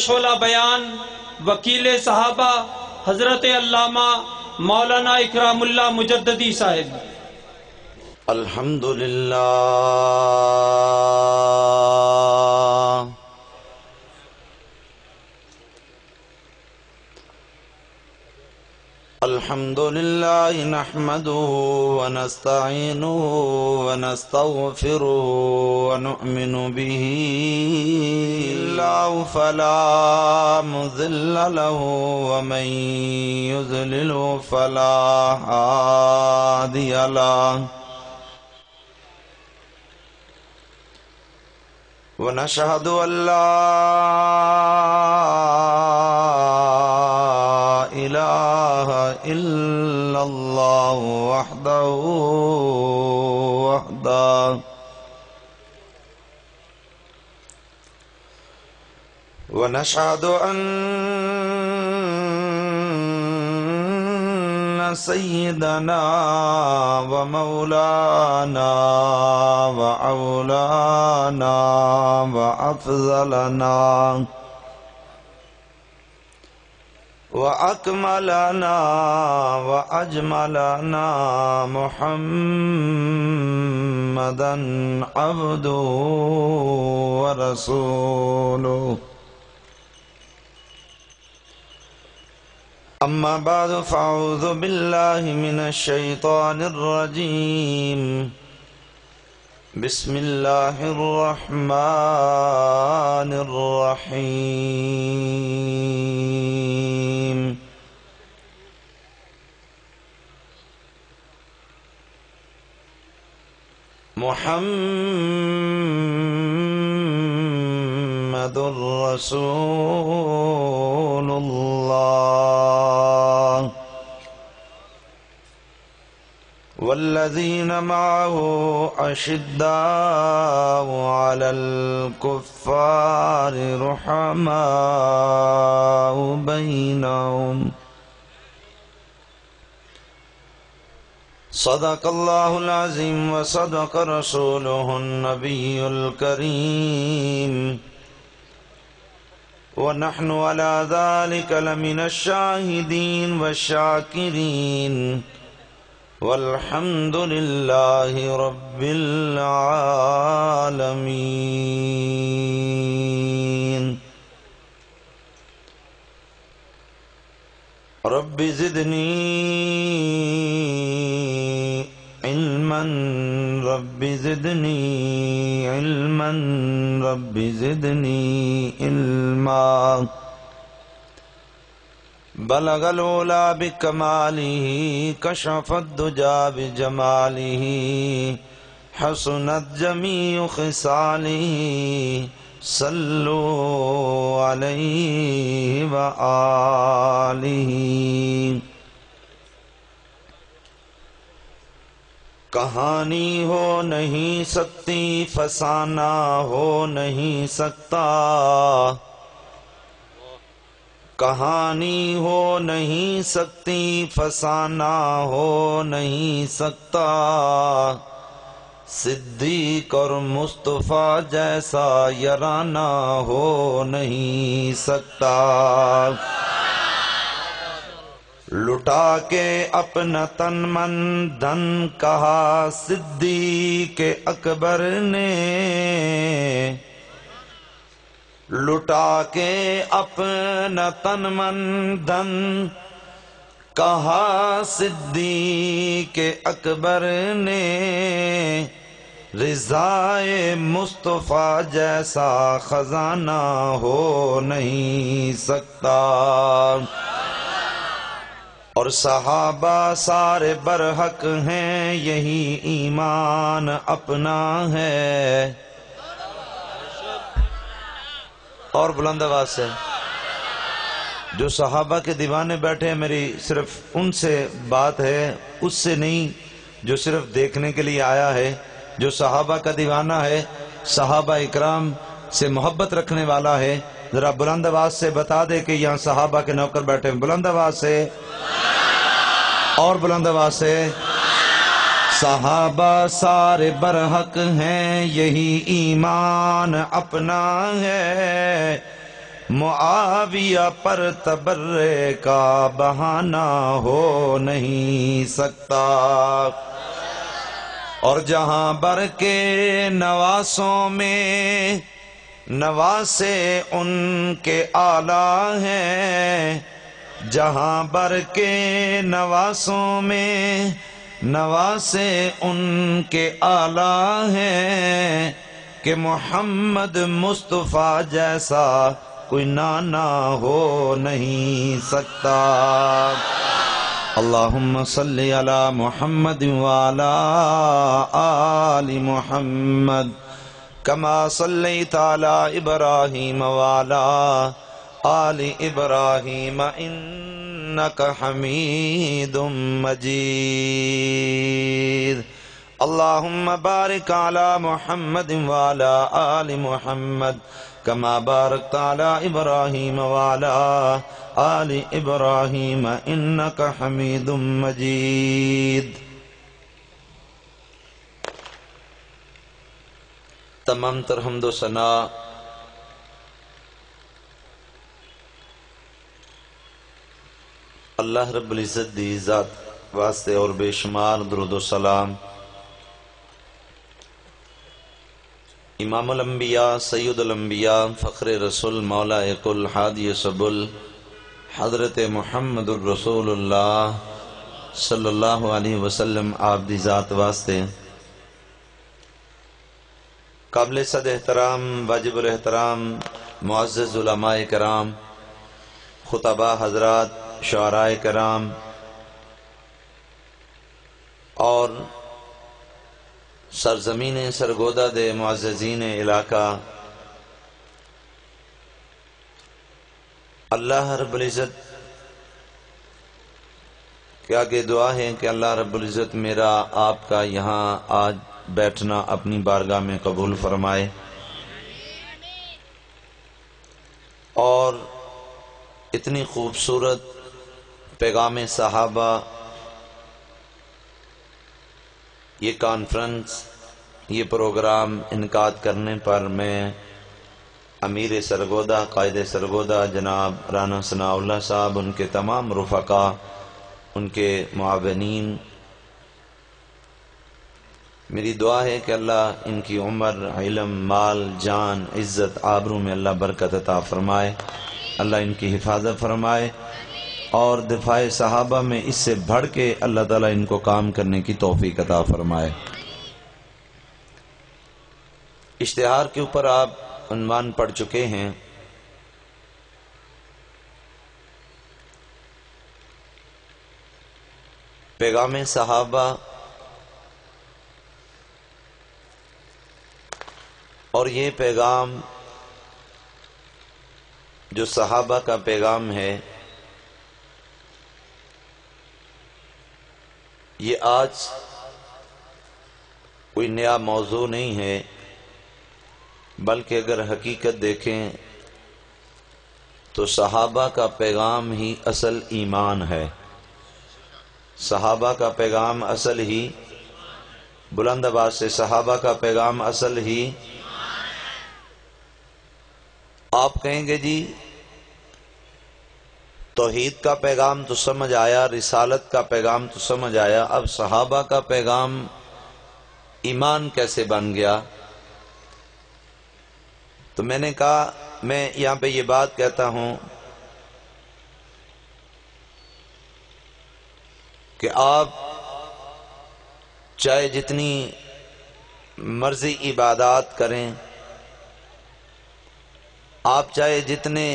شعلہ بیان وکیل صحابہ حضرت علامہ مولانا اکرام اللہ مجددی صاحب۔ الحمدللہ الحمدللہ نحمده ونستعینه ونستغفره ونؤمن به الله فلا مضل له ومن يضلل فلا هادي له ونشهد أن لا إله إلا الله وحده ونشهد أن سيدنا ومولانا وأولانا وأفضلنا وأكملنا وأجملنا محمدا عبده ورسوله أما بعد فأعوذ بالله من الشيطان الرجيم بسم الله الرحمن الرحيم محمد رسول الله والذين معه أشداء على الكفار رحماء بينهم صدق الله العظيم وصدق رسوله النبي الكريم ونحن على ذلك لمن الشاهدين والشاكرين والحمد لله رب العالمين رب زدني علما رب زدني علما رب زدني علما بلغ العلا بکمالہ کشف الدجى بجمالہ حسنت جمیع خصالہ صلوا علیہ وآلہ۔ کہانی ہو نہیں سکتی فسانہ ہو نہیں سکتا، کہانی ہو نہیں سکتی فسانہ ہو نہیں سکتا، صدیق اور مصطفیٰ جیسا یارانہ ہو نہیں سکتا۔ لٹا کے اپنا تن من دھن کہا صدیق اکبر نے، لٹا کے اپنا تن من دھن کہا صدیق اکبر نے، رضائے مصطفیٰ جیسا خزانہ ہو نہیں سکتا۔ اور صحابہ سارے برحق ہیں یہی ایمان اپنا ہے، اور بلند آواز سے جو صحابہ کے دیوانے بیٹھے ہیں، میری صرف ان سے بات ہے، اس سے نہیں جو صرف دیکھنے کے لیے آیا ہے۔ جو صحابہ کا دیوانہ ہے، صحابہ اکرام سے محبت رکھنے والا ہے، ذرا بلند آواز سے بتا دے کہ یہاں صحابہ کے نوکر بیٹھے ہیں۔ بلند آواز سے اور بلند آواز سے صحابہ سارے برحق ہیں، یہی ایمان اپنا ہے، معاویہ پر تبرے کا بہانہ ہو نہیں سکتا، اور جہاں بر کے نواسوں میں نواسے ان کے اعلیٰ ہیں، جہاں بر کے نواسوں میں نواسے ان کے اعلیٰ ہیں، کہ محمد مصطفیٰ جیسا کوئی نانا ہو نہیں سکتا۔ اللہم صلی علی محمد وعلی آل محمد کما صلیت علی ابراہیم وعلی آل ابراہیم انک حمید مجید۔ اللہم بارک علی محمد وعلی آل محمد کما بارکت علی ابراہیم وعلی آل ابراہیم انک حمید مجید۔ تمام تر حمد و ثنا اللہ رب العزت دی ذات واسطے اور بے شمار درود و سلام امام الانبیاء سید الانبیاء فخر رسول مولا کل ہادی سبل حضرت محمد الرسول اللہ صلی اللہ علیہ وسلم آپ دی ذات واسطے قابل صد احترام واجب الاحترام معزز علماء کرام خطباء حضرات شعراء کرام اور سرزمین سرگودہ دے معززین علاقہ، اللہ رب العزت کے آگے دعا ہے کہ اللہ رب العزت میرا آپ کا یہاں آج بیٹھنا اپنی بارگاہ میں قبول فرمائے، اور اتنی خوبصورت پیغام صحابہ یہ کانفرنس یہ پروگرام انعقاد کرنے پر میں امیر سرگودہ قائد سرگودہ جناب رانا ثناء اللہ صاحب، ان کے تمام رفقا، ان کے معاونین، میری دعا ہے کہ اللہ ان کی عمر، علم، مال، جان، عزت، آبرو میں اللہ برکت عطا فرمائے، اللہ ان کی حفاظت فرمائے، اور دفاع صحابہ میں اس سے بڑھ کے اللہ تعالیٰ ان کو کام کرنے کی توفیق عطا فرمائے۔ اشتہار کے اوپر آپ عنوان پڑھ چکے ہیں، پیغام صحابہ، اور یہ پیغام جو صحابہ کا پیغام ہے یہ آج کوئی نیا موضوع نہیں ہے، بلکہ اگر حقیقت دیکھیں تو صحابہ کا پیغام ہی اصل ایمان ہے، صحابہ کا پیغام اصل ہی، بلند آواز سے، صحابہ کا پیغام اصل ہی۔ آپ کہیں گے جی توحید کا پیغام تو سمجھ آیا، رسالت کا پیغام تو سمجھ آیا، اب صحابہ کا پیغام ایمان کیسے بن گیا؟ تو میں نے کہا میں یہاں پہ یہ بات کہتا ہوں کہ آپ چاہے جتنی مرضی عبادات کریں، آپ چاہے جتنے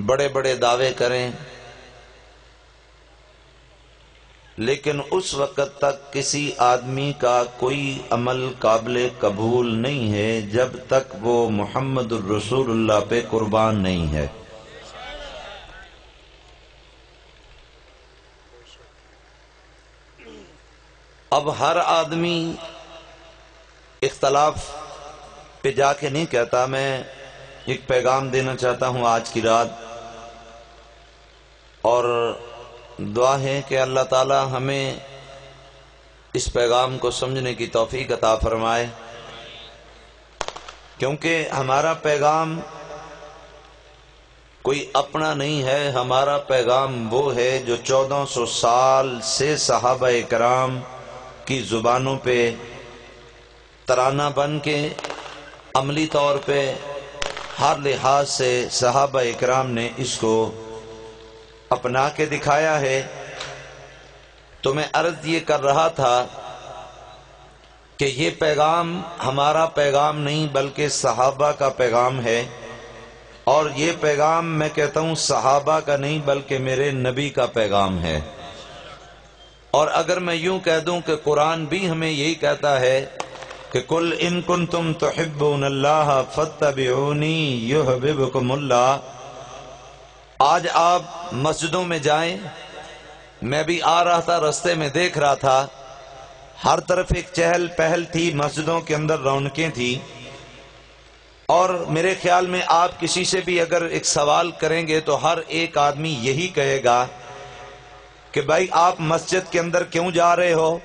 بڑے بڑے دعوے کریں، لیکن اس وقت تک کسی آدمی کا کوئی عمل قابل قبول نہیں ہے جب تک وہ محمد الرسول اللہ پہ قربان نہیں ہے۔ اب ہر آدمی اختلاف پہ جا کے نہیں کہتا، میں ایک پیغام دینا چاہتا ہوں آج کی رات، اور دعا ہے کہ اللہ تعالی ہمیں اس پیغام کو سمجھنے کی توفیق عطا فرمائے، کیونکہ ہمارا پیغام کوئی اپنا نہیں ہے، ہمارا پیغام وہ ہے جو 1400 سال سے صحابہ کرام کی زبانوں پہ ترانہ بن کے عملی طور پہ ہر لحاظ سے صحابہ کرام نے اس کو اپنا کے دکھایا ہے۔ تو میں عرض یہ کر رہا تھا کہ یہ پیغام ہمارا پیغام نہیں بلکہ صحابہ کا پیغام ہے، اور یہ پیغام میں کہتا ہوں صحابہ کا نہیں بلکہ میرے نبی کا پیغام ہے۔ اور اگر میں یوں کہہ دوں کہ قرآن بھی ہمیں یہی کہتا ہے کہ قل ان کنتم تحبون اللہ فاتبعونی یحببکم اللہ۔ آج آپ مسجدوں میں جائیں، میں بھی آ رہا تھا رستے میں دیکھ رہا تھا، ہر طرف ایک چہل پہل تھی، مسجدوں کے اندر رونقیں تھی، اور میرے خیال میں آپ کسی سے بھی اگر ایک سوال کریں گے تو ہر ایک آدمی یہی کہے گا کہ بھائی آپ مسجد کے اندر کیوں جا رہے ہو؟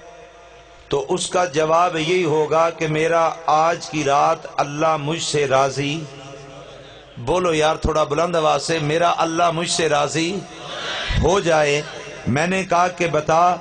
تو اس کا جواب یہی ہوگا کہ میرا آج کی رات اللہ مجھ سے راضی، بولو یار تھوڑا بلند آواز سے، میرا اللہ مجھ سے راضی ہو جائے۔ میں نے کہا کہ بتا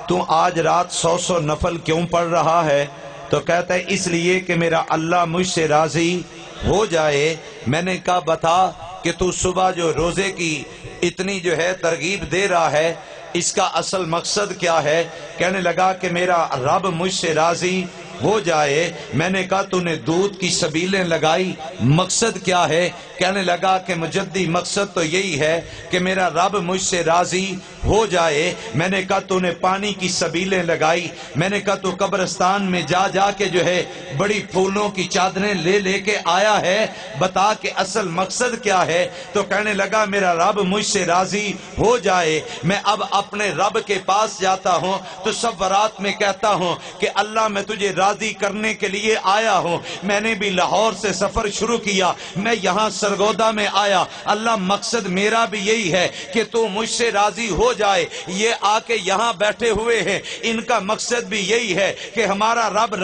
تو آج رات 100 نفل کیوں پڑھ رہا ہے؟ تو کہتا ہے اس لیے کہ میرا اللہ مجھ سے راضی ہو جائے۔ میں نے کہا بتا کہ تو صبح جو روزے کی اتنی جو ہے ترغیب دے رہا ہے، اس کا اصل مقصد کیا ہے؟ کہنے لگا کہ میرا رب مجھ سے راضی ہو جائے۔ میں نے کہا تو نے دودھ کی سبیلیں لگائی، مقصد کیا ہے؟ کہنے لگا کہ مجدی مقصد تو یہی ہے کہ میرا رب مجھ سے راضی ہو جائے۔ میں نے کہا تو نے پانی کی سبیلیں لگائی، میں نے کہا تو قبرستان میں جا جا کے جو ہے بڑی پھولوں کی چادریں لے لے کے آیا ہے، بتا کہ اصل مقصد کیا ہے؟ تو کہنے لگا میرا رب مجھ سے راضی ہو جائے۔ میں اب اپنے رب کے پاس جاتا ہوں تو صورات میں کہتا ہوں کہ اللہ میں تجھے راضی کرنے کے لیے آیا ہوں۔ میں نے بھی لاہور سے سفر شروع کیا، میں یہاں سرگودا میں آیا، اللہ مقصد میرا بھی یہی ہے کہ تو مجھ سے راضی ہو جائے۔ یہ آ کے یہاں بیٹھے ہوئے ہیں، ان کا مقصد بھی یہی ہے کہ ہمارا رب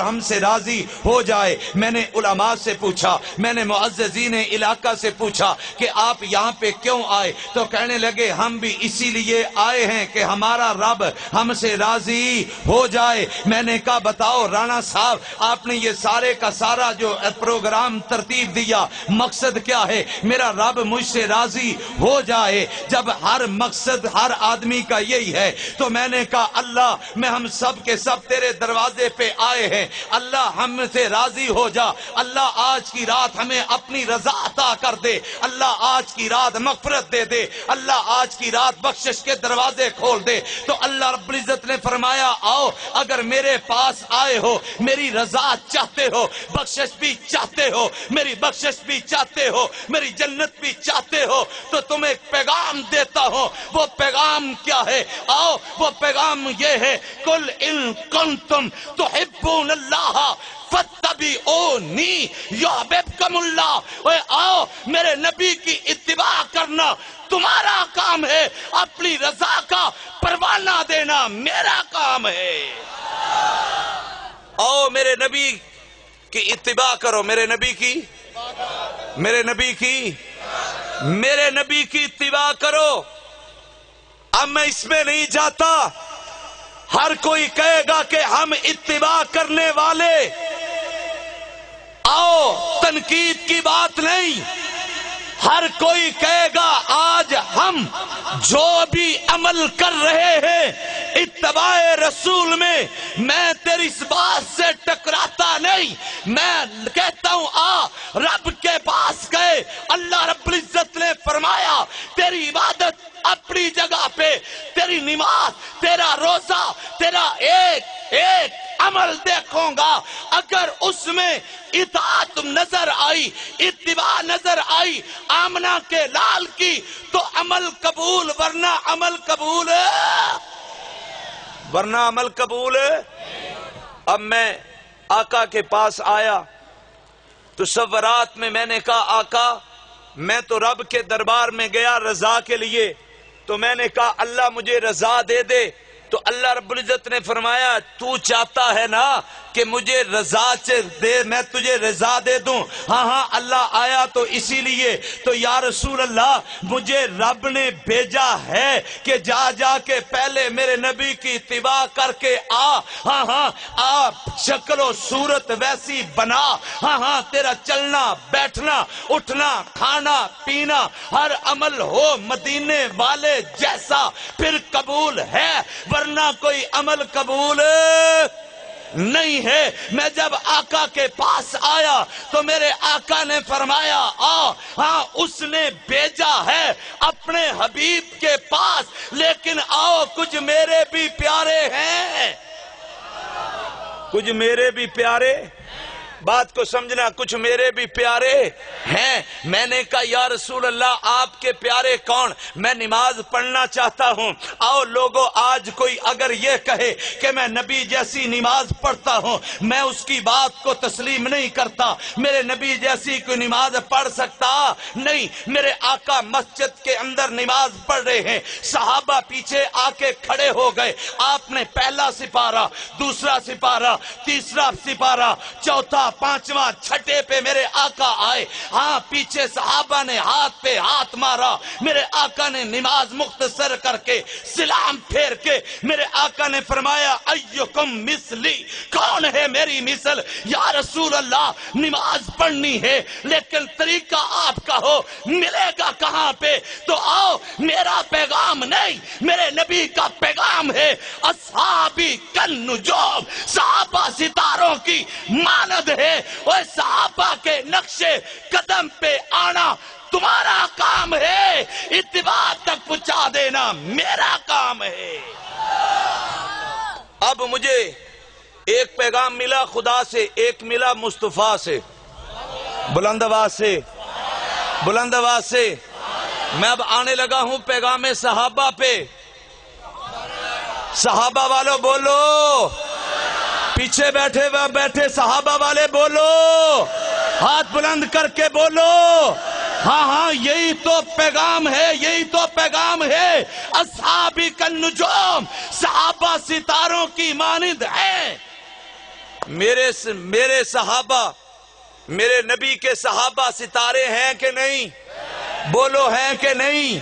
ہم سے راضی ہو جائے۔ میں نے علماء سے پوچھا، میں نے معززین علاقہ سے پوچھا کہ آپ یہاں پہ کیوں آئے؟ تو کہنے لگے ہم بھی اسی لیے آئے ہیں کہ ہمارا رب ہم سے راضی ہو جائے۔ میں نے کہا بتاؤ رانا صاحب، آپ نے یہ سارے کا سارا جو پروگرام ترتیب دیا، مقصد کیا ہے؟ میرا رب مجھ سے راضی ہو جائے۔ جب ہر مقصد ہر آدمی کا یہی ہے تو میں نے کہا اللہ میں ہم سب کے سب تیرے دروازے پہ آئے ہیں، اللہ ہم سے راضی ہو جا۔ اللہ آج کی رات ہمیں اپنی رضا عطا کر دے، اللہ آج کی رات مغفرت دے دے، اللہ آج کی رات بخشش کے دروازے کھول دے۔ تو اللہ رب العزت نے فرمایا آؤ، اگر میرے پاس آئے ہو، میری رضا چاہتے ہو، بخشش بھی چاہتے ہو، میری بخشش بھی چاہتے ہو، میری جنت بھی چاہتے ہو، تو تمہیں ایک پیغام دیتا ہوں۔ وہ پیغام کیا ہے؟ آؤ، وہ پیغام یہ ہے قل ان کنتم تحبون اللہ فاتبعونی یحببکم اللہ۔ اے آؤ، میرے نبی کی اتباع کرنا تمہارا کام ہے، اپنی رضا کا پروانہ دینا میرا کام ہے۔ آؤ میرے نبی کی اتباع کرو، میرے نبی کی اتباع کرو۔ اب میں اس میں نہیں جاتا، ہر کوئی کہے گا کہ ہم اتباع کرنے والے، آؤ تنقید کی بات نہیں، ہر کوئی کہے گا آج ہم جو بھی عمل کر رہے ہیں اتباع رسول میں تیری اس بات سے ٹکراتا نہیں۔ میں کہتا ہوں آ رب کے پاس گئے، اللہ رب العزت نے فرمایا تیری عبادت اپنی جگہ پہ، تیری نماز، تیرا روزہ، تیرا ایک ایک عمل دیکھوں گا، اگر اس میں اطاعت نظر آئی، اتباع نظر آئی آمنہ کے لال کی، تو عمل قبول، ورنہ عمل قبول ہے۔ اب میں آقا کے پاس آیا تو تصورات میں نے کہا آقا میں تو رب کے دربار میں گیا رضا کے لیے، تو میں نے کہا اللہ مجھے رضا دے دے، تو اللہ رب العزت نے فرمایا تو چاہتا ہے نا کہ مجھے رضا دے، میں تجھے رضا دے دوں۔ ہاں ہاں اللہ آیا تو اسی لیے تو یا رسول اللہ مجھے رب نے بھیجا ہے کہ جا جا کے پہلے میرے نبی کی اتباع کر کے آ، ہاں ہاں آ، شکل و صورت ویسی بنا، ہاں ہاں تیرا چلنا بیٹھنا اٹھنا کھانا پینا ہر عمل ہو مدینے والے جیسا، پھر قبول ہے، ورنہ کوئی عمل قبول نہیں ہے۔ میں جب آقا کے پاس آیا تو میرے آقا نے فرمایا آ، ہاں اس نے بھیجا ہے اپنے حبیب کے پاس، لیکن آؤ کچھ میرے بھی پیارے ہیں، کچھ میرے بھی پیارے، بات کو سمجھنا، کچھ میرے بھی پیارے ہیں۔ میں نے کہا یا رسول اللہ آپ کے پیارے کون؟ میں نماز پڑھنا چاہتا ہوں۔ آؤ لوگوں، آج کوئی اگر یہ کہے کہ میں نبی جیسی نماز پڑھتا ہوں، میں اس کی بات کو تسلیم نہیں کرتا۔ میرے نبی جیسی کوئی نماز پڑھ سکتا نہیں۔ میرے آقا مسجد کے اندر نماز پڑھ رہے ہیں، صحابہ پیچھے آ کے کھڑے ہو گئے۔ آپ نے پہلا سپارہ، دوسرا سپارہ، تیسرا سپارہ، چوتھا، پانچواں، چھٹے پہ میرے آقا آئے۔ ہاں پیچھے صحابہ نے ہاتھ پہ ہاتھ مارا۔ میرے آقا نے نماز مختصر کر کے سلام پھیر کے میرے آقا نے فرمایا ایکم مثلی، کون ہے میری مثل؟ یا رسول اللہ نماز پڑھنی ہے لیکن طریقہ آپ کا ہو، ملے گا کہاں پہ؟ تو آؤ، میرا پیغام نہیں میرے نبی کا پیغام ہے۔ اصحابی کالنجوم، صحابہ ستاروں کی مانند ہے۔ اور صحابہ کے نقشے قدم پہ آنا تمہارا کام ہے، اتباع تک پہنچا دینا میرا کام ہے۔ اب مجھے ایک پیغام ملا خدا سے، ایک ملا مصطفیٰ سے، بلند آواز سے، بلند آواز سے۔ میں اب آنے لگا ہوں پیغام صحابہ پہ۔ صحابہ والوں بولو، پیچھے بیٹھے صحابہ والے بولو، ہاتھ بلند کر کے بولو، ہاں ہاں یہی تو پیغام ہے، یہی تو پیغام ہے۔ اصحابی کالنجوم، صحابہ ستاروں کی مانند ہیں۔ میرے صحابہ، میرے نبی کے صحابہ ستارے ہیں کہ نہیں؟ بولو ہیں کہ نہیں؟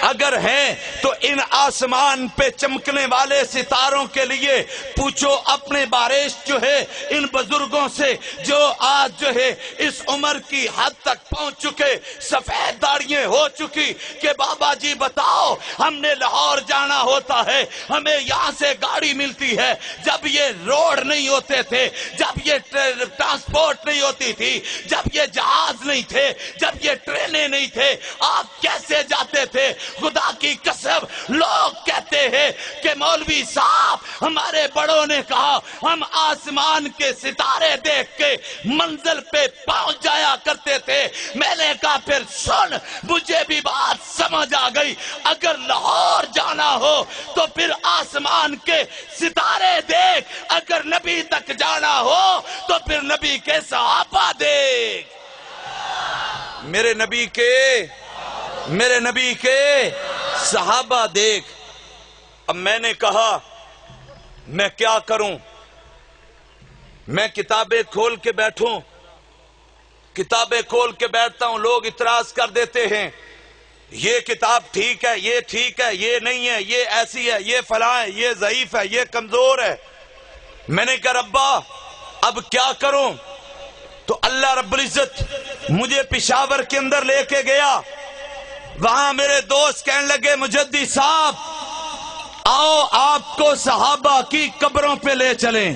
اگر ہیں تو ان آسمان پہ چمکنے والے ستاروں کے لیے پوچھو اپنے بارش جو ہے ان بزرگوں سے جو آج جو ہے اس عمر کی حد تک پہنچ چکے، سفید داڑھیاں ہو چکی، کہ بابا جی بتاؤ ہم نے لاہور جانا ہوتا ہے، ہمیں یہاں سے گاڑی ملتی ہے، جب یہ روڈ نہیں ہوتے تھے، جب یہ ٹرانسپورٹ نہیں ہوتی تھی، جب یہ جہاز نہیں تھے، جب یہ ٹرینیں نہیں تھے، آپ کیسے جاتے تھے؟ خدا کی قسم لوگ کہتے ہیں کہ مولوی صاحب ہمارے بڑوں نے کہا ہم آسمان کے ستارے دیکھ کے منزل پہ پہنچ جایا کرتے تھے۔ میں نے کہا پھر سن، مجھے بھی بات سمجھ آ گئی، اگر لاہور جانا ہو تو پھر آسمان کے ستارے دیکھ، اگر نبی تک جانا ہو تو پھر نبی کے صحابہ دیکھ، میرے نبی کے صحابہ دیکھ۔ اب میں نے کہا میں کیا کروں؟ میں کتابیں کھول کے بیٹھوں، کتابیں کھول کے بیٹھتا ہوں، لوگ اعتراض کر دیتے ہیں، یہ کتاب ٹھیک ہے، یہ ٹھیک ہے، یہ نہیں ہے، یہ ایسی ہے، یہ فلاں ہے، یہ ضعیف ہے، یہ کمزور ہے۔ میں نے کہا ربا اب کیا کروں؟ تو اللہ رب العزت مجھے پشاور کے اندر لے کے گیا۔ وہاں میرے دوست کہنے لگے مجدی صاحب آؤ آپ کو صحابہ کی قبروں پہ لے چلیں۔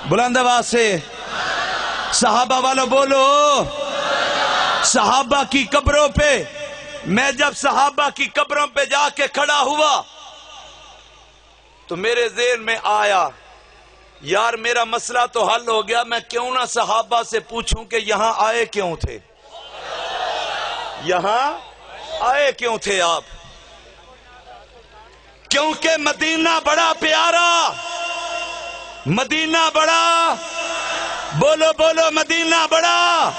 بلند آواز سے صحابہ والوں بولو، صحابہ کی قبروں پہ۔ میں جب صحابہ کی قبروں پہ جا کے کھڑا ہوا تو میرے ذہن میں آیا یار میرا مسئلہ تو حل ہو گیا، میں کیوں نہ صحابہ سے پوچھوں کہ یہاں آئے کیوں تھے، یہاں آئے کیوں تھے آپ؟ کیونکہ مدینہ بڑا پیارا، مدینہ بڑا، بولو بولو مدینہ بڑا،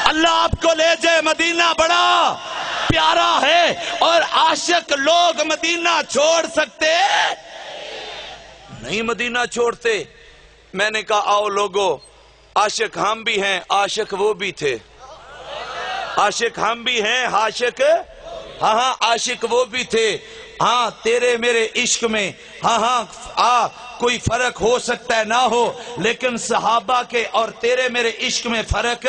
اللہ آپ کو لے جائے، مدینہ بڑا پیارا ہے، اور عاشق لوگ مدینہ چھوڑ سکتے نہیں، مدینہ چھوڑتے۔ میں نے کہا آؤ لوگو، عاشق ہم بھی ہیں، عاشق وہ بھی تھے، عاشق ہم بھی ہیں، عاشق ہاں عاشق وہ بھی تھے۔ ہاں تیرے میرے عشق میں کوئی فرق ہو سکتا ہے نہ ہو، لیکن صحابہ کے اور تیرے میرے عشق میں فرق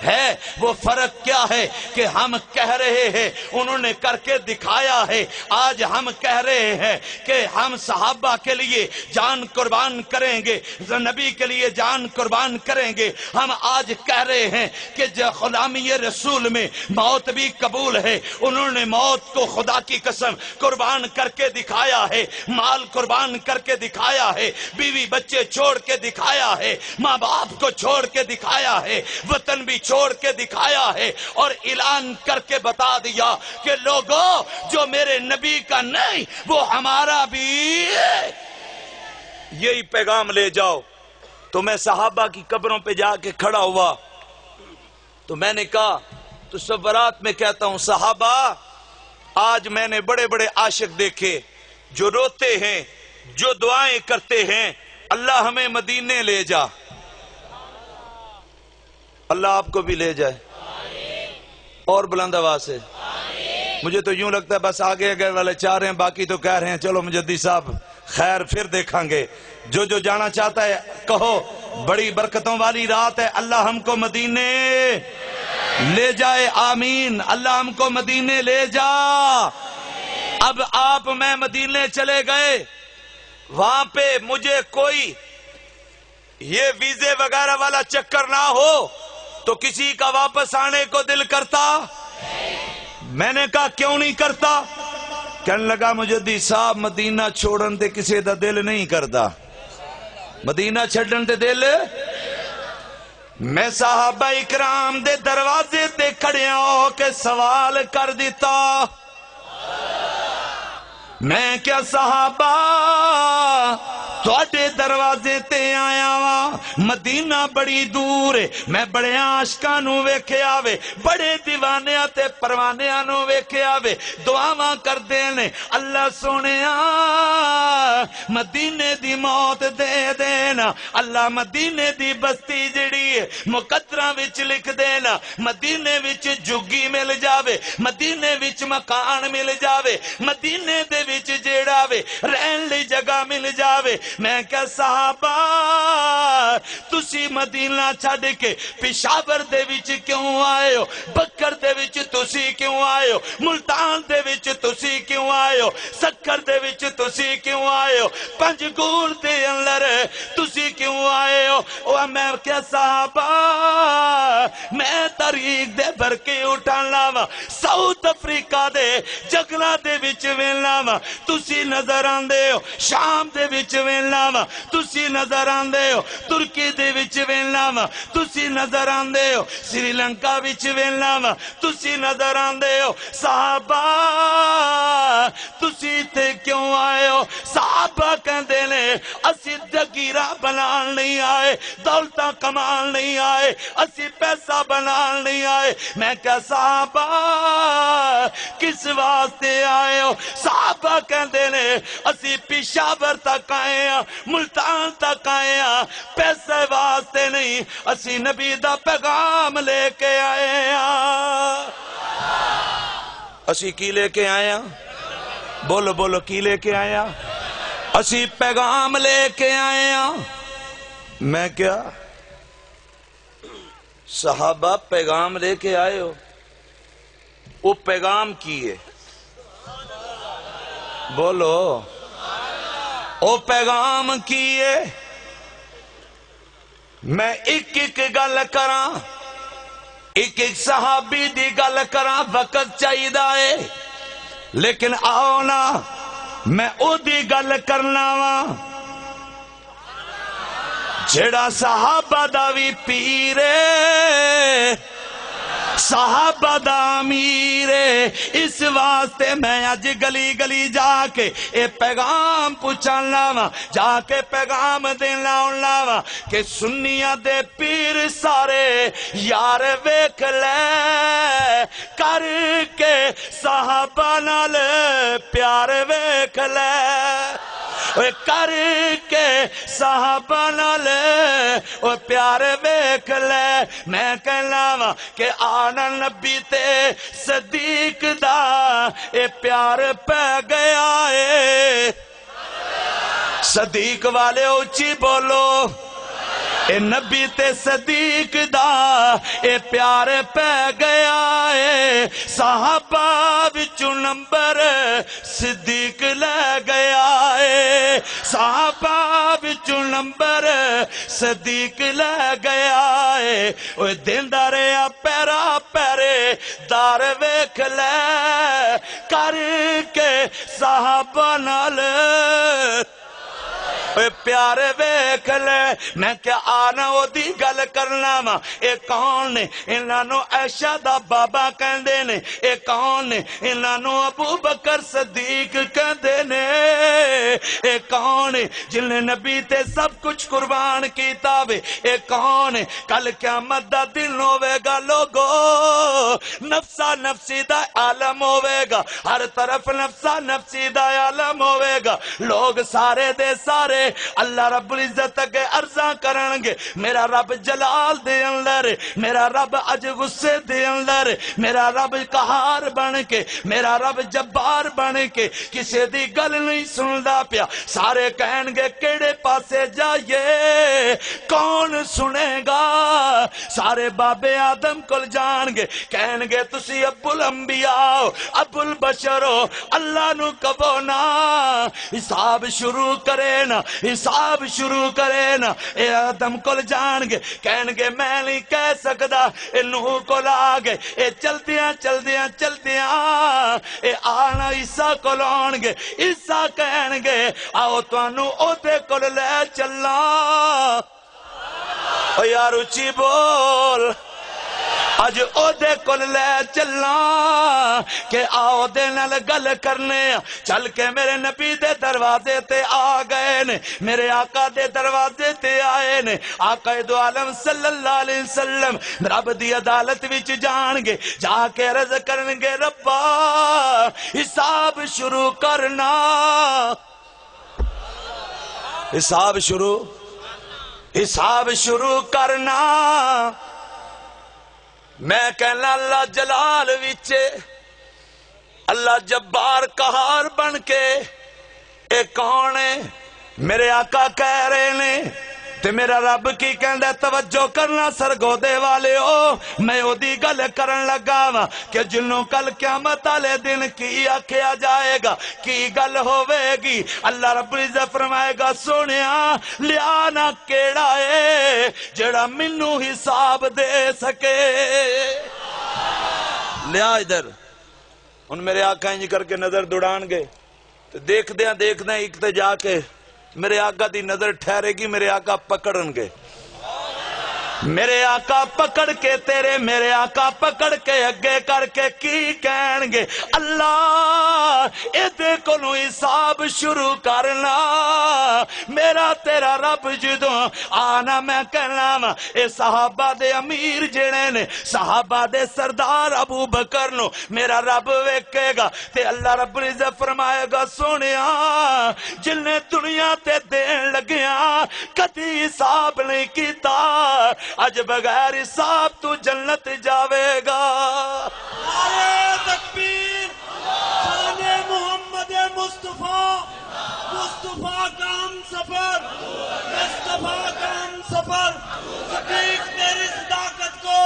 ہے۔ وہ فرق کیا ہے کہ ہم کہہ رہے ہیں، انہوں نے کر کے دکھایا ہے۔ آج ہم کہہ رہے ہیں کہ ہم صحابہ کے لیے جان قربان کریں گے، نبی کے لیے جان قربان کریں گے۔ ہم آج کہہ رہے ہیں کہ غلامی رسول میں موت بھی قبول ہے۔ انہوں نے موت کو خدا کی قسم قربان کر کے دکھایا ہے، مال قربان کر کے دکھایا ہے، بیوی بچے چھوڑ کے دکھایا ہے، ماں باپ کو چھوڑ کے دکھایا ہے، وطن بھی چھوڑ کے دکھایا ہے، اور اعلان کر کے بتا دیا کہ لوگوں جو میرے نبی کا نہیں وہ ہمارا بھی ہے۔ یہی پیغام لے جاؤ۔ تو میں صحابہ کی قبروں پہ جا کے کھڑا ہوا تو میں نے کہا، تصورات میں کہتا ہوں صحابہ، آج میں نے بڑے بڑے عاشق دیکھے جو روتے ہیں، جو دعائیں کرتے ہیں، اللہ ہمیں مدینے لے جا، اللہ آپ کو بھی لے جائے، اور بلند آواز سے۔ مجھے تو یوں لگتا ہے بس آگے والے چاہ رہے ہیں، باقی تو کہہ رہے ہیں چلو مجدی صاحب خیر پھر دیکھیں گے۔ جو جانا چاہتا ہے کہو، بڑی برکتوں والی رات ہے، اللہ ہم کو مدینے لے جائے، آمین۔ اللہ ہم کو مدینے لے جا۔ اب آپ میں مدینے چلے گئے، وہاں پہ مجھے کوئی یہ ویزے وغیرہ والا چکر نہ ہو تو کسی کا واپس آنے کو دل کرتا؟ میں نے کہا کیوں نہیں کرتا؟ کہنے لگا مجدی صاحب مدینہ چھوڑن تے کسی دا دل نہیں کرتا، مدینہ چھڑن تے دل۔ میں صحابہ اکرام دے دروازے تے کھڑیا ہو کے سوال کر دیتا، میں کیا صحابہ تواڈے دروازے تے آیا وا، مدینہ بڑی دور ہے، میں بڑے عاشقاں نو ویکھیا وے، بڑے دیوانیاں تے پروانیاں نو ویکھیا وے، دعاواں کردے نے اللہ سونیا مدینے دی موت دے دینا، اللہ مدینے دی بستی جڑی ہے مقدراں وچ لکھ دینا، مدینے وچ جھگی مل جاوے، مدینے وچ مکان مل جاوے، مدینے دے وچ جیڑا وے رہن لی جگہ مل جاوے۔ میں کہا صحابہ تسی مدینہ چھڑ کے پشاور دے وچ کیوں آئے ہو، بکر دے وچ تسی کیوں آئے ہو، ملتان دے وچ تسی کیوں آئے ہو، سکر دے وچ تسی کیوں آئے ہو، پنجگور دے اندر تسی کیوں آئے ہو؟ اور میں کہا صحابہ میں تاریخ دے برکے اٹھان لاوا، ساؤتھ افریقہ دے جنگلاں دے وچ ویلا وا، تسی نظر آندے ہو، شام دے وچ ویلا وا تسی نظر آندے ہو، ترکی دے وچ ویلا وا تسی نظر آندے ہو، سری لنکا وچ ویلا وا تسی نظر آندے ہو۔ صحابہ تسی تے کیوں آئے ہو؟ صحابہ کہندے نے اسی جگیرہ بنان نہیں آئے، دولتاں کمان نہیں آئے، اسی پیسہ بنان نہیں آئے۔ میں کہا صحابہ کس واسطے آئے ہو؟ صحابہ کہندے نے اسی پشاور تک آئے ہیں، ملتان تک آئے ہیں، پیسے واسطے نہیں، اسی نبی دا پیغام لے کے آئے ہیں۔ اسی کی لے کے آئے ہیں؟ بولو بولو کی لے کے آئے ہیں؟ اسی پیغام لے کے آئے ہیں۔ میں کیا صحابہ پیغام لے کے آئے ہو؟ وہ پیغام کیے بولو، او پیغام کیے۔ میں ایک ایک گل کراں، ایک ایک صحابی دی گل کراں، وقت چاہیے ہے، لیکن آؤ نا میں او دی گل کرنا وا جڑا صحابہ دا وی پیرے، صحابہ دا امیرے۔ اس واسطے میں آج گلی گلی جا کے اے پیغام پوچھان لاواں، جا کے پیغام دینا لاواں کہ سنیاں دے پیر سارے یار ویکھ لے، کر کے صحابہ نال پیار ویکھ لے۔ اوے کر کے صحابہ نال اوے پیار ویکھ لے میں کہنا وا کہ آنا نبی تے صدیق دا اے پیار پہ گیا ہے صدیق والے اونچی بولو اے نبی تے صدیق دا اے پیار پہ گیا ہے صحابہ وچوں نمبر صدیق لے گیا ہے صحابہ وچوں نمبر صدیق لے گیا ہے اوے دیندا رہیا پیرا پیرے دار ویکھ لے کر کے صحابہ نال اے پیارے ویکھ لے میں کیا آنا او دی گل کرنا وا اے کون نے انہاں نو عائشہ دا بابا کہندے نے اے کون نے انہاں نو ابو بکر صدیق کہندے نے اے کون ہے جن نے نبی تے سب کچھ قربان کیتا وے اے کون ہے کل قیامت دا دن ہوے گا لوگو نفسا نفسی دا عالم ہوے گا ہر طرف نفسا نفسی دا عالم ہوے گا لوگ سارے دے سارے اللہ رب العزت کے عرضاں کرنگے میرا رب جلال دے اندر میرا رب اج غصے دے اندر میرا رب قہار بن کے میرا رب جبار بن کے کسے دی گل نہیں سندا پیا سارے کہنگے کیڑے پاسے جائیے کون سنے گا سارے بابے آدم کل جانگے کہنگے تسی ابو الانبیاء ابو البشر اللہ نو کبو نا حساب شروع کرے نا حساب شروع کرے نا اے آدم کل جانگے کہنگے میں نہیں کہہ سکدا اے نوح کو لاگے اے چلدیاں چلدیاں چلدیاں اے آنا عیسیٰ کو لونگے عیسیٰ کہنگے آؤ توانو او دے کل لے چلا او یار اچھی بول اج او دے کل لے چلنا کہ آؤ دے نال گل کرنے چل کے میرے نبی دے دروازے تے آ گئے نے میرے آقا دے دروازے تے آئے نے آقا دو عالم صلی اللہ علیہ وسلم رب دی عدالت وچ جان گے جا کے عرض کرنگے ربا حساب شروع کرنا حساب شروع کرنا میں کہنا اللہ جلال وچے اللہ جبار قہار بن کے اے کون ہے میرے آقا کہہ رہے نے تے میرا رب کی کہندہ توجہ کرنا سرگودے والے ہو میں او دی گل کرن لگا وا کہ جنوں کل قیامت والے دن کی آکھیا جائے گا کی گل ہوے گی اللہ رب العزت فرمائے گا سونیا لیا نا کیڑا ہے جڑا منو حساب دے سکے لیا ادھر ان میرے آقا انج کر کے نظر دوڑان گے دیکھ دیاں ایک تے جا کے میرے آقا دی نظر ٹھہرے گی میرے آقا پکڑن گے میرے آقا پکڑ کے تیرے میرے آقا پکڑ کے اگے کر کے کی کہن گے اللہ اے دیکھو نو حساب شروع کرنا میرا تیرا رب جدوں آنا میں کہنا اے صحابہ دے امیر جڑے نے صحابہ دے سردار ابو بکر نو میرا رب ویکھے گا تے اللہ رب العزت فرمائے گا سونیا جن نے دنیا تے دین لگیا کدی حساب نہیں کیتا اج بغیر حساب تو جنت جاوے گا نعرہ تکبیر شان محمد مصطفیٰ مصطفیٰ کا ہم سفر مصطفیٰ کا ہم سفر صدیق تیری صداقت کو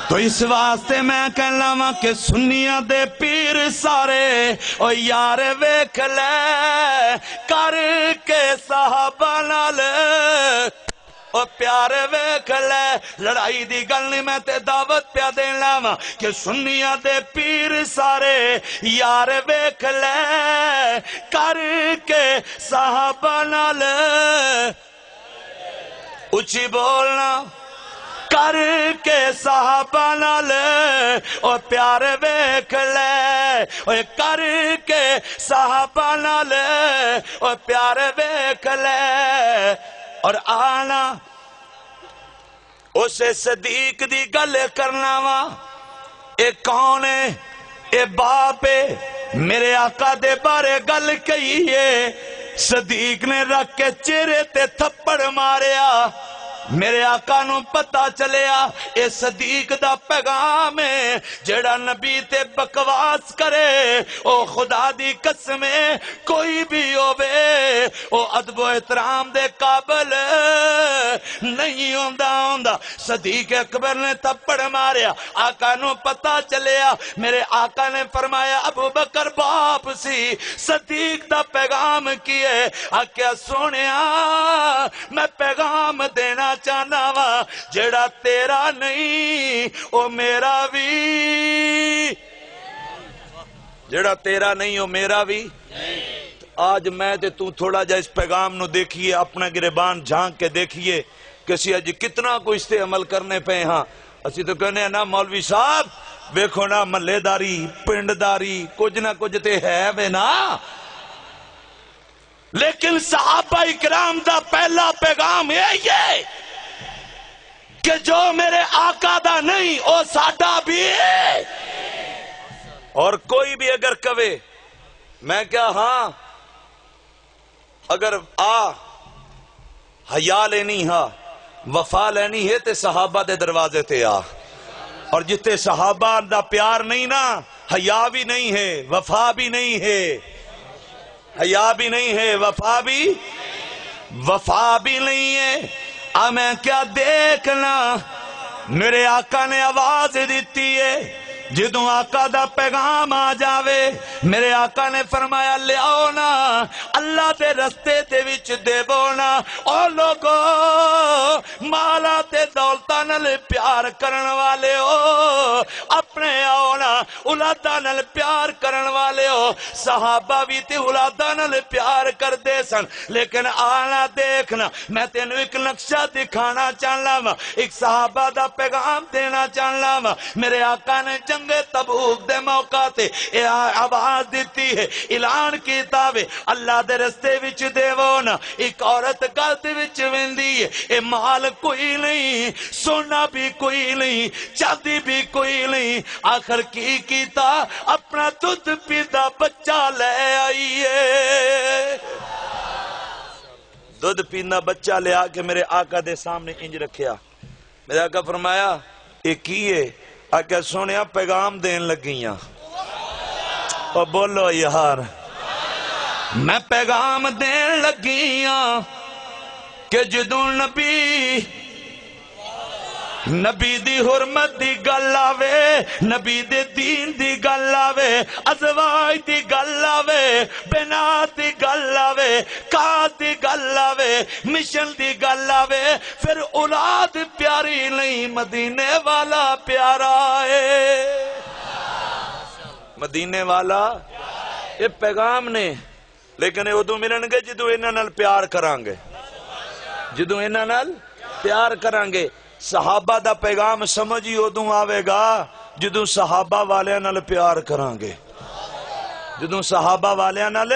تو اس واسطے میں کہنا وا کہ سنیاں دے پیر سارے او یار ویکھ لے کر کے صحابہ نال او پیارے ویکھ لے لڑائی دی گل نہیں میں تے دعوت پیا دینا وا کہ سنیاں دے پیر سارے یار ویکھ لے کر کے صحابہ نال اچھی بولنا کر کے صحابہ نال او پیارے ویکھ لے او کر کے صحابہ نال او پیارے ویکھ لے اور آنا اسے صدیق دی گل کرنا وا اے کون ہے اے باپ ہے میرے آقا دے بارے گل کہیے صدیق نے رکھ کے چہرے تے تھپڑ ماریا میرے آقا نو پتہ چلیا اے صدیق دا پیغام ہے جڑا نبی تے بکواس کرے او خدا دی قسم کوئی بھی ہووے او ادب و احترام دے قابل نہیں ہوندا صدیق اکبر نے تھپڑ ماریا آقا نو پتہ چلیا میرے آقا نے فرمایا ابو بکر باپ سی صدیق دا پیغام کیے آکیا سونیا میں پیغام دینا چاہنا وا جڑا تیرا نہیں او میرا بھی جڑا تیرا نہیں او میرا بھی آج میں تے تو تھوڑا جا اس پیغام نو دیکھئے اپنا گریبان جھانک کے دیکھئے کسی اج کتنا کو اس تے عمل کرنے پہ ہاں اسی تو کہنے ہیں نا مولوی صاحب ویکھو نا ملے داری پنڈداری کچھ نہ کچھ تے ہے بے نا لیکن صحابہ اکرام دا پہلا پیغام یہ کہ جو میرے آقا دا نہیں او ساڈا بھی ہے اور کوئی بھی اگر کہے میں کیا ہاں اگر حیا لینی ہاں وفا لینی ہے تے صحابہ دے دروازے تے اور جتے صحابہ دا پیار نہیں نا حیا بھی نہیں ہے وفا بھی نہیں ہے حیا بھی نہیں ہے وفا بھی نہیں ہے میں کیا دیکھنا میرے آقا نے آواز دیتی ہے جدوں آقا دا پیغام آ جاوے میرے آقا نے فرمایا لے آؤ نا اللہ دے رستے تے وچ دیو نا او لوگو مالا تے دولتاں نال پیار کرن والے ہو اپنے آؤ نا اولاداں نال پیار کرن والے ہو صحابہ بھی تے اولاداں نال پیار کر دے سن لیکن آنا دیکھنا میں تینوں ایک نقشہ دکھانا چاہنا وا ایک صحابہ دا پیغام دینا چاہنا وا میرے آقا نے جنگ تبوک دے موقع تے آواز دیتی ہے اعلان کیتا وے اللہ دے رستے وچ دیو نا ایک عورت گلت وچ ویندی ہے اے مال کوئی نہیں سونا بھی کوئی نہیں چاندی بھی کوئی نہیں آخر کی کیتا اپنا دودھ پیتا بچہ لے آئی ہے دودھ پینا بچہ لے آ کے میرے آقا دے سامنے انج رکھیا میرے آقا فرمایا اے کی ہے آکے سونیا پیغام دین لگیاں اور بولو یار میں پیغام دین لگیاں کہ جدوں نبی دی حرمت دی گل آوے نبی دے دین دی گل آوے ازواج دی گل آوے بنات دی گل آوے کات دی گل آوے مشن دی گل آوے پھر اولاد پیاری نہیں مدینے والا پیارا ہے مدینے والا یہ پیغام نے لیکن ادو ملن گے جدو انہاں نال پیار کرانگے جدو انہاں نال پیار کرانگے صحابہ دا پیغام سمجھی ادوں آوے گا جدوں صحابہ والے نال پیار کرانگے جدوں صحابہ والے نال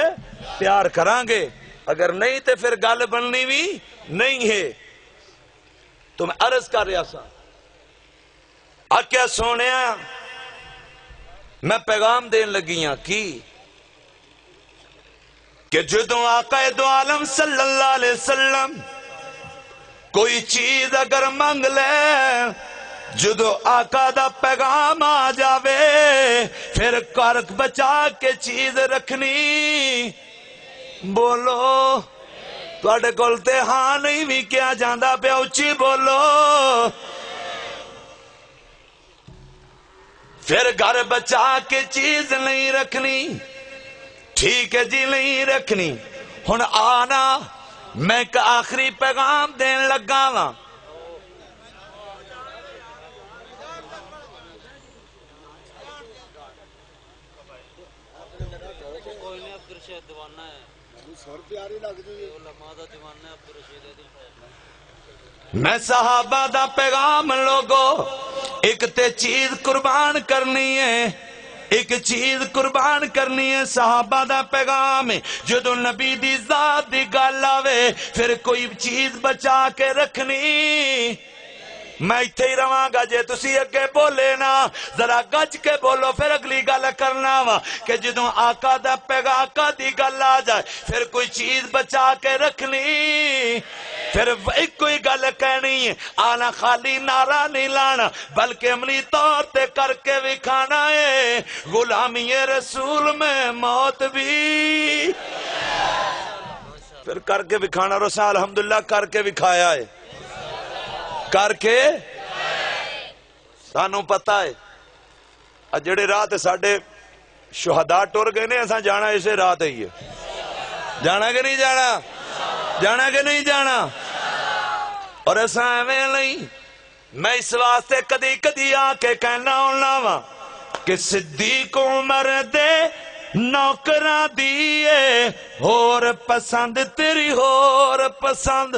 پیار کرانگے اگر نہیں تے پھر گل بننی بھی نہیں ہے تو میں عرض کر رہا سا آکیا سونیا میں پیغام دین لگیاں کی کہ جدوں آقا دو عالم صلی اللہ علیہ وسلم کوئی چیز اگر منگ لے جدو آقا دا پیغام آ جاوے پھر کرک بچا کے چیز رکھنی بولو تواڈے کول تے ہاں نہیں بھی کیا جاندا پیا اچھی بولو پھر گھر بچا کے چیز نہیں رکھنی ٹھیک ہے جی نہیں رکھنی ہن آنا میں ایک آخری پیغام دین لگا وا میں صحابہ دا پیغام لوگو ایک تے چیز قربان کرنی ہے ایک چیز قربان کرنی ہے صحابہ دا پیغام جدو نبی دی ذات دی گل آوے پھر کوئی چیز بچا کے رکھنی میں اتھے ہی رواں گا جے تسی اگے بولے نا ذرا گج کے بولو پھر اگلی گل کرنا وا کہ جدوں آقا دا پیغام آقا دی گل آ جائے پھر کوئی چیز بچا کے رکھنی پھر ایک کوئی گل کہنی ہے آنا خالی نعرہ نہیں لانا بلکہ عملی طور تے کر کے وکھانا ہے غلامی رسول میں موت بھی پھر کر کے وکھانا رسول الحمدللہ کر کے وکھایا ہے کر کے سانوں پتہ ہے جڑے راہ تے ساڈے شہداء ٹر گئے نے اساں جانا اسے راہ تے ہی ہے جانا کہ نہیں جانا جانا کہ نہیں جانا اور اساں ایویں نہیں میں اس واسطے کدی کدی آ کے کہنا ہونا وا کہ صدیق عمر دے نوکراں دیے ہور پسند تیری ہور پسند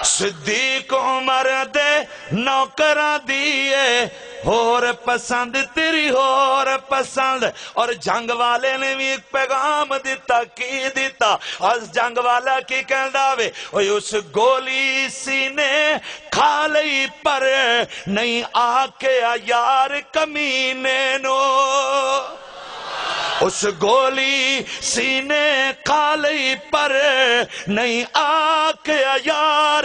صدیق عمر دے نوکراں دیے ہور پسند تیری ہور پسند اور جنگ والے نے بھی ایک پیغام دیتا کی دیتا اس جنگ والا کی کہندا وے اس گولی سینے کھا لئی پر نہیں آکھیا یار کمینے نو اس گولی سینے کھا لئی پر نہیں آکھیا یار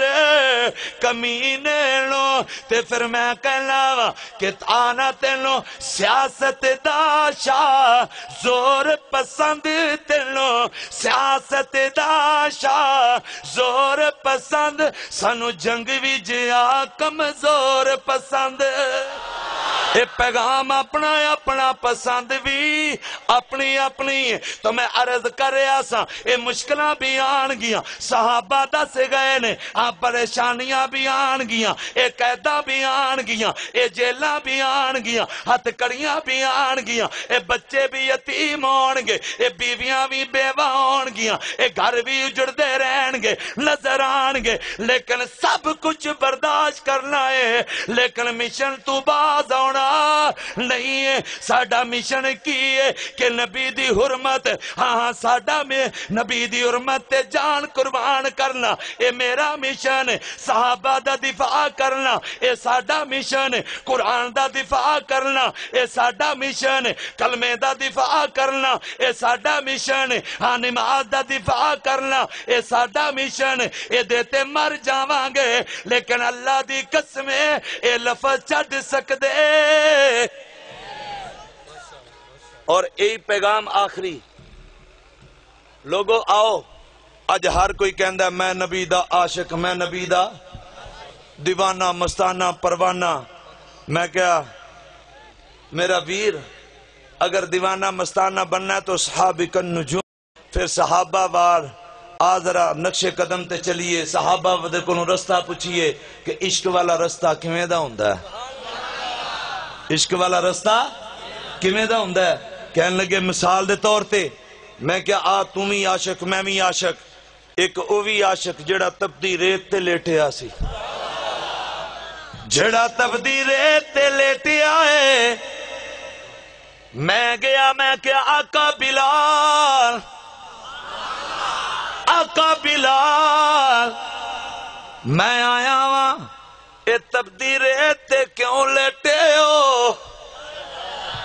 کمینے نو تے پھر میں کہنا وا کہ آنا تینو سیاست دا شاہ زور پسند تینو سیاست دا شاہ زور پسند سانو جنگ بھی جیا کمزور پسند اے پیغام اپنا اپنا پسند بھی اپنی اپنی تو میں عرض کر رہا سا اے مشکلہ بھی آن گیا صحابہ دس گئے نے پریشانیاں بھی آن گیا اے قیدہ بھی آن گیا اے جیلہ بھی آن گیا ہتھ کڑیاں بھی آن گیا اے بچے بھی یتیم ہون گے اے بیویاں بھی بیوہ ہون گیا اے گھر بھی اجڑ دے رہن گے نظر آن گے لیکن سب کچھ برداشت کرنا ہے لیکن مشن تو باز ہونا نہیں ہے ساڈا مشن کی ہے کہ نبی دی حرمت ہاں ساڈا میں نبی دی حرمت تے جان قربان کرنا اے میرا مشن ہے صحابہ دا دفاع کرنا اے ساڈا مشن ہے قرآن دا دفاع کرنا اے ساڈا مشن ہے کلمے دا دفاع کرنا اے ساڈا مشن ہے ہاں نماز دا دفاع کرنا اے ساڈا مشن ہے اے دیتے مر جاواں گے لیکن اللہ دی قسمیں اے لفظ چھڈ سکدے اور یہی پیغام آخری لوگو آؤ اج ہر کوئی کہندا میں نبی دا عاشق میں نبی دا دیوانہ مستانہ پروانہ میں کیا میرا ویر اگر دیوانہ مستانہ بننا ہے تو صحابہ النجوم پھر صحابہ وار ذرا نقش قدم تے چلیے صحابہ ودے کو رستہ پوچھئے کہ عشق والا رستہ کیویں دا ہوندا ہے عشق والا رستہ کیویں دا ہوندا ہے کہنے لگے مثال دے طور تے میں کیا تم ہی عاشق میں بھی عاشق ایک اووی عاشق جڑا تپدی ریت تے لیٹے آسی جڑا تپدی ریت تے لیٹے آئے میں گیا میں کیا آقا بلال آقا بلال میں آیا وہاں اے تپدی ریت تے کیوں لیٹے ہو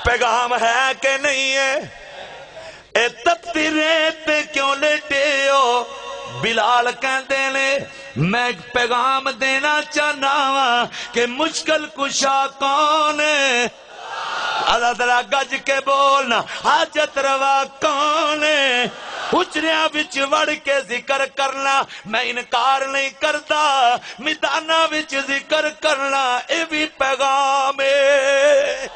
پیغام ہے کہ نہیں ہے اے تپتی ریت پہ کیوں لیٹے ہو بلال کہندے نے میں ایک پیغام دینا چاہنا ہوں کہ مشکل کشا کون ہے اللہ تعالیٰ گج کے بولنا حاجت روا کون ہے حجریاں وچ وڑ کے ذکر کرنا میں انکار نہیں کرتا میدانہ وچ ذکر کرنا اے بھی پیغام ہے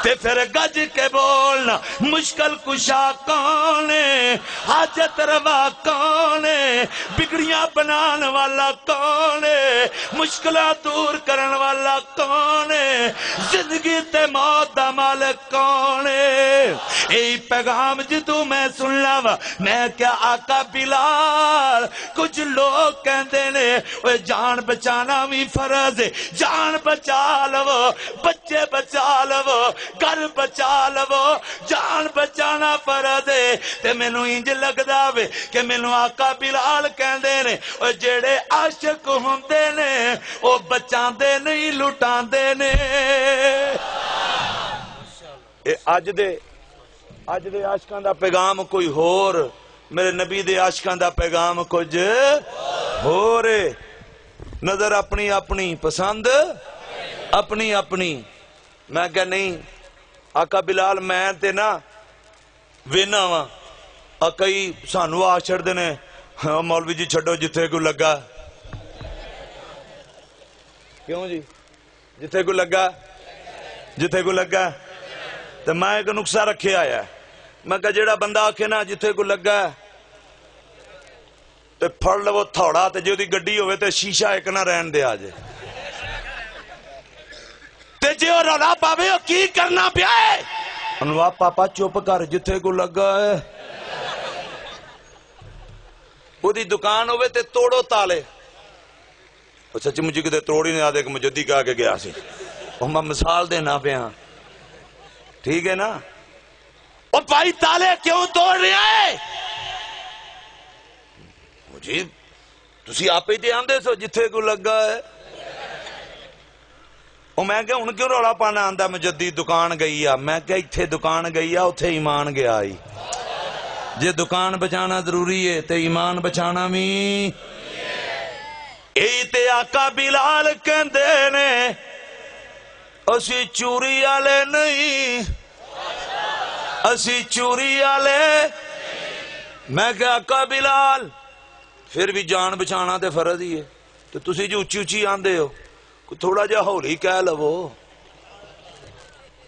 تے پھر گج کے بولنا مشکل کشا کون ہے حاجت روا کون ہے بگڑیاں بنان والا کون ہے مشکلہ دور کرن والا کون ہے زندگی تے موت دا مالک کون ہے ای پیغام جدو میں سن لاوا میں کیا آقا بلال کچھ لوگ کہندے نے جان بچانا بھی فرض ہے جان بچا لو بچے بچا لو گھر بچا لو جان بچانا فرض ہے تے مینوں انج لگدا وے کہ مینوں آقا بلال کہندے نے او جڑے عاشق ہوندے نے او بچاندے نہیں لٹاندے نے اے اج دے عاشقاں دا پیغام کوئی ہور میرے نبی دے عاشقاں دا پیغام کچھ ہور نظر اپنی اپنی پسند اپنی اپنی میں کہ نہیں آقا بلال میں تے نا وینا وا کئی سانو آ چھڑدے نے مولوی جی چھڈو جتھے کو لگا کیوں جی جتھے کو لگا تو میں ایک نقصہ رکھے آیا میں کہا جیڑا بندہ آکھے نا جتھے کو لگا تے پھڑ لو تھوڑا تے جو دی گڈی ہوئے تے شیشہ ایک نہ رہن دے آجے تے جے اور رولا پاوے او کی کرنا پیا ہے انواع پاپا چپ کر جتھے کو لگا ہے وہ دی دکان ہوئے تے توڑو تالے سچی مجھے کتے توڑی نہیں آدھے کہ مجدی کہا کے گیا سی میں مثال دینا پہ ہاں ٹھیک ہے نا اور بھائی تالے کیوں توڑ رہے ہیں مجھے تسی آپ ہی دھیان دے سو جتھے کو لگا ہے اور میں کہ ان کیوں روڑا پانا آندہ مجدی دکان گئی ہے میں کہ اتھے دکان گئی ہے اتھے ایمان گیا آئی جے دکان بچانا ضروری ہے تے ایمان بچانا بھی تے آقا بلال کہندے نے اسی چوری آلے نہیں اسی چوری آلے میں کہ آقا بلال پھر بھی جان بچانا تے فرض ہی ہے تو تسی جو اچھی اچھی آندے ہو تھوڑا جا ہولی کہہ لو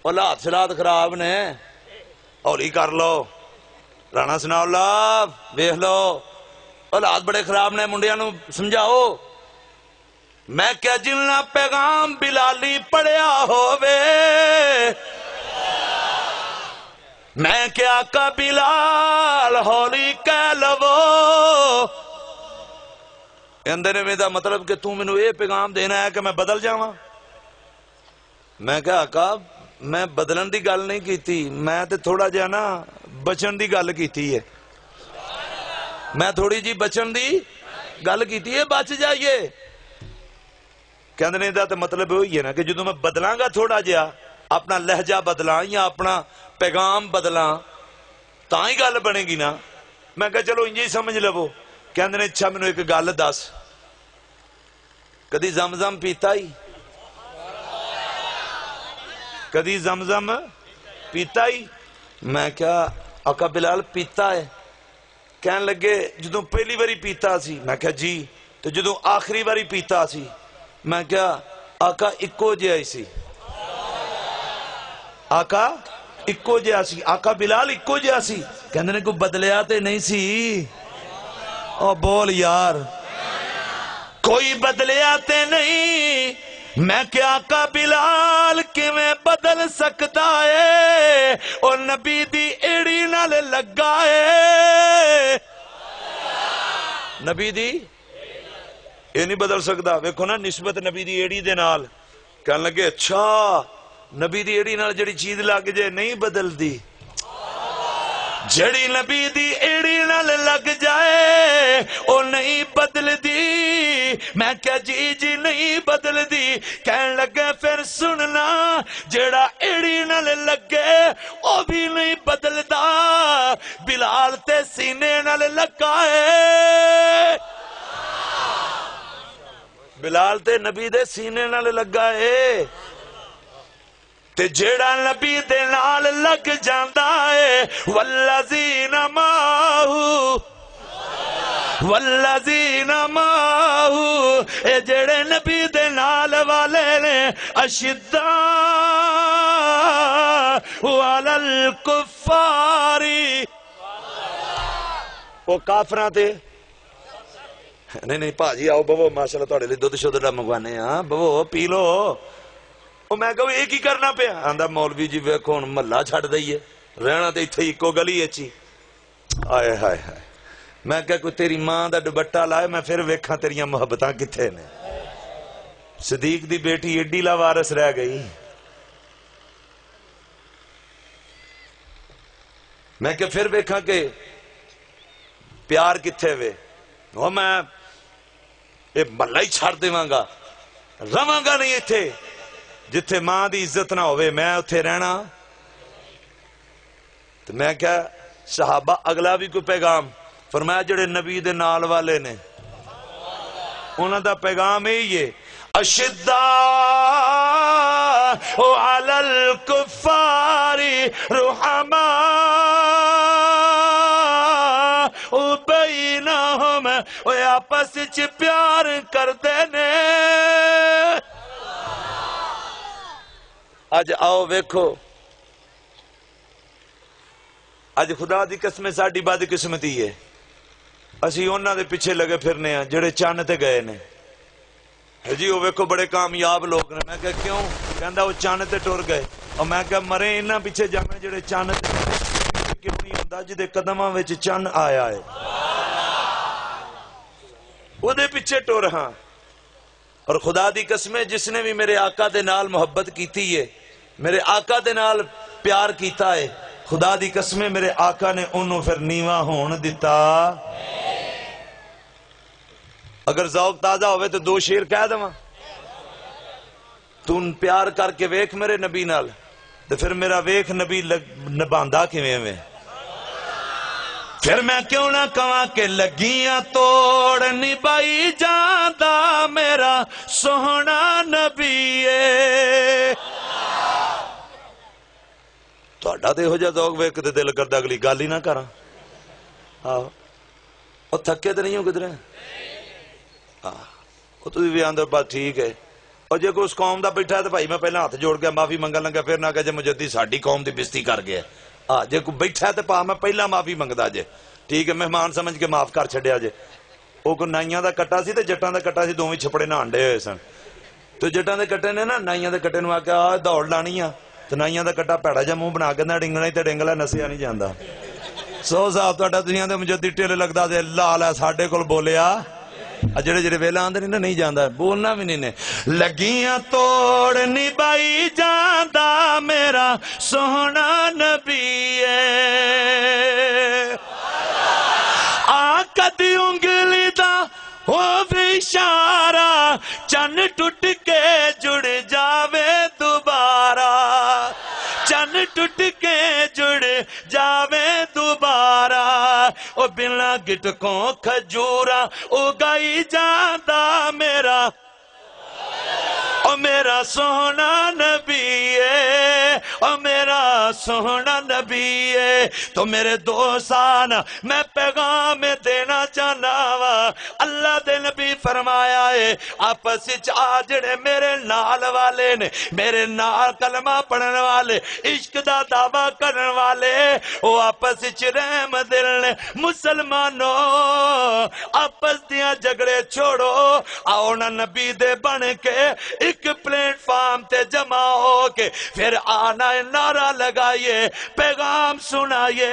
حالات سلات خراب نے ہولی کر لو رانا سنا اللہ ویکھ لو حالات بڑے خراب نے منڈیاں نو سمجھاؤ میں کیا جلنا پیغام بلالی پڑیا ہووے میں کیا آقا بلال ہولی کہہ لو اندر میں دا مطلب کہ تم منو یہ پیغام دینا ہے کہ میں بدل جاواں میں کہا آقا میں بدلن دی گل نہیں کیتی میں تے تھوڑا جا نا بچن دی گل کیتی ہے میں تھوڑی جی بچن دی گل کیتی ہے بچ جائیے کہندے دا تے مطلب ہوئی ہے نا کہ جدوں میں بدلاں گا تھوڑا جا اپنا لہجہ بدلاں یا اپنا پیغام بدلاں تاں ہی گل بنے گی نا میں کہا چلو انجی سمجھ لو کہندے نے اچھا منو ایک گل دس کدی زمزم پیتا ہی کدی زمزم پیتا ہی میں کیا آقا بلال پیتا ہے کہنے لگے جدوں پہلی باری پیتا سی میں کہا جی تو جدوں آخری باری پیتا سی میں کیا آقا اکو جہا سی آقا اکو جہا سی آقا بلال اکو جہا سی کہندے نے کوئی بدلیا تے نہیں سی او بول یار کوئی بدلیا تے نہیں میں کیا آقا بلال کیویں بدل سکتا ہے اور نبی دی ایڑی نال لگا ہے نبی دی یہ نہیں بدل سکتا ویکھو نا نسبت نبی دی ایڑی دے نال کہنے لگے اچھا نبی دی ایڑی نال جڑی چیز لگ جائے نہیں بدل دی جڑی نبی دی ایڑی نال لگ جائے او نہیں بدل دی میں کیا جی جی نہیں بدل دی کہن لگے پھر سننا جڑا ایڑی نال لگے او بھی نہیں بدلدا بلال تے سینے نال لگا ہے بلال تے نبی دے سینے نال لگا ہے تے جیڑا نبی دے نال لگ جاندا ہے والذین ماہو اے جیڑے نبی دے نال والے نے اشداء علی الکفاری وہ کافراں تے نہیں پاجی آؤ ببو ماشاءاللہ تھوڑے لیے دودھ شودھ منگوانے ہاں ببو پی لو میں کہو یہ کی کرنا پیا آندا مولوی جی ویکھو ہن محلہ چھڈ دئیے رہنا تے ایتھے اکو گلی اچھی آئے ہائے ہائے میں کہا کوئی تیری ماں دا دوپٹہ لائے میں پھر ویکھاں تیریاں محبتاں کتھے نے صدیق دی بیٹی ایڈی لاوارث رہ گئی میں کہ پھر ویکھاں کہ پیار کتھے وے، وہ میں یہ محلہ ہی چھڑ دیواں گا، رواں گا نہیں اتھے جتھے ماں دی عزت نہ ہوئے، میں اتھے رہنا۔ تو میں کہا صحابہ اگلا بھی کوئی پیغام فرمایا جڑے نبی دے نال والے نے انہاں دا پیغام یہی ہے، اشداء علی الکفار رحماء بینہم، وہ آپس وچ پیار کردے نے۔ اج آؤ ویکھو، اج خدا دی قسم ساڈی بد قسمتی ہے، اسی انہاں دے پیچھے لگے پھرنے ہیں جڑے چن تے گئے نے۔ جی وہ ویکھو بڑے کامیاب لوگ نے، میں کہا کیوں؟ کہندا وہ چن تے ٹر گئے، اور میں کہا مرے انہاں پیچھے جاویں جڑے چن تے کیوں نہیں ہوندا جدے قدماں وچ چن آیا ہے، وہ دے پیچھے ٹر ہاں۔ اور خدا دی قسم جس نے بھی میرے آقا دے نال محبت کیتی ہے، میرے آقا دے نال پیار کیتا ہے، خدا دی قسم میرے آقا نے انہوں پھر نیواں ہون دیتا۔ اگر ذوق تازہ ہوئے تو دو شیر کہہ دواں، تو پیار کر کے ویکھ میرے نبی نال، تو پھر میرا ویکھ نبی نباندا کیویں میں، پھر میں کیوں نہ کہاں کہ لگیاں توڑ نبائی جاندا میرا سوہنا نبی ہے۔ تہاڈا تے ہو جا ذوق ویکھ تے دل کردا اگلی گل ہی نہ کراں۔ آہو او تھکے تے نہیں ہو کدھر؟ وہ تسی بھی آندے بات ٹھیک ہے، اور جے کوئی اس قوم دا بیٹھا ہے تو بھائی میں پہلے ہاتھ جوڑ کے معافی منگن لگا، پھر نہ کہ جے مجدی ساڈی قوم دی بےزتی کر گیا۔ جے کوئی بیٹھا ہے تو پا میں پہلا معافی منگدا جے، ٹھیک ہے، مہمان سمجھ کے معاف کر چھڈیا جے۔ وہ کوئی نائیاں دا کٹا سی تے جٹاں دا کٹا سی، دوویں چھپڑے نہان ڈے ہوئے سن، تو جٹاں دے کٹے نے نا نائیاں دے کٹے نوں آکھیا دوڑ لانی آ، تو نائیاں دا کٹا پیڑا جا منہ بنا کے نہ ڈنگنا ہی تے ڈنگلا نسیا نہیں جاندا۔ سو صاحب تہاڈا دنیا دے مجدی ٹھیلے لگدا تے لال ہے ساڈے کول بولیا، جڑے جڑے ویلا آندے نہیں جاندا، بولنا بھی نہیں نے۔ لگیاں توڑ نبائی جاندا میرا سوہنا نبی ہے، آقا دی انگلی دا ہو بھی اشارہ، چن ٹوٹ کے جڑ جاوے دوبارہ، چن ٹوٹ کے جڑ جاوے دوبارہ، او بنا گٹکوں کھجورا اگائی جاندا میرا، او میرا سوہنا نبی ہے، او میرا سوہنا نبی ہے۔ تو میرے دوستان میں پیغام دینا چاہنا وا، اللہ دے نبی فرمایا ہے آپس جڑے میرے نال والے نے، میرے نال کلمہ پڑھن والے، عشق دا دعویٰ کرن والے، وہ آپس رحم دل نے۔ مسلمانوں آپس دیاں جھگڑے چھوڑو، آؤ نا نبی دے بن کے ایک پلیٹ فارم تے جمع ہو کے پھر آنا نعرہ لگائیے، پیغام سنائیے،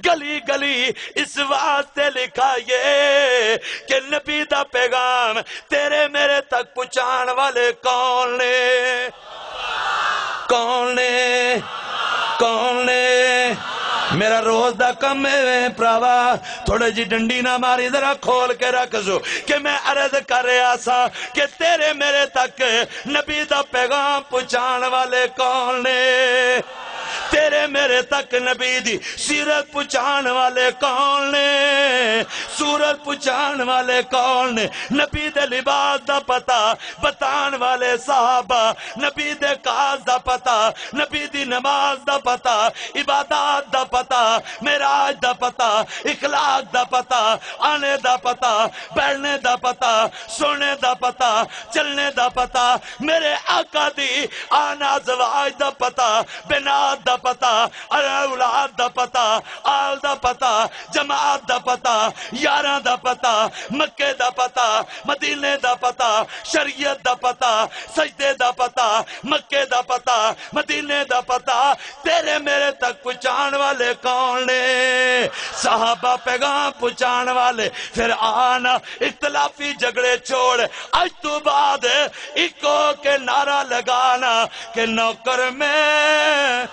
گلی گلی اس واسطے لکھائیے کہ نبی دا پیغام تیرے میرے تک پہنچان والے کون نے؟ کون نے؟ کون نے؟ میرا روز دا کم ہے پراوا، تھوڑے جی ڈنڈی نہ ماری، ذرا کھول کے رکھ سو کہ میں عرض کر رہا سا کہ تیرے میرے تک نبی دا پیغام پہنچان والے کون نے؟ تیرے میرے تک نبی دی سیرت پہنچان والے کون نے؟ سورت پہنچان والے کون نے؟ نبی دے لباس دا پتہ بتان والے صحابہ، نبی دے کاز دا پتہ، نبی دی نماز دا پتہ، عبادات دا پتہ، معراج دا پتہ، اخلاق دا پتہ، آنے دا پتہ، بیٹھنے دا پتہ، سونے دا پتہ، چلنے دا پتہ، میرے آقا دی آنا زواج دا پتہ، بنات دا پتہ، اولاد دا پتہ، آل دا پتہ، جماعت دا پتہ، یاراں دا پتہ، مکے دا پتہ، مدینے دا پتہ، شریعت دا پتہ، سجدے دا پتہ، مکے دا پتہ، مدینے دا پتہ، تیرے میرے تک پہنچان والے کون نے؟ صحابہ پیغام پہنچان والے، پھر آنا اختلافی جھگڑے چھوڑ، آج تو بعد ایک ہو کے نعرہ لگانا کہ نوکر میں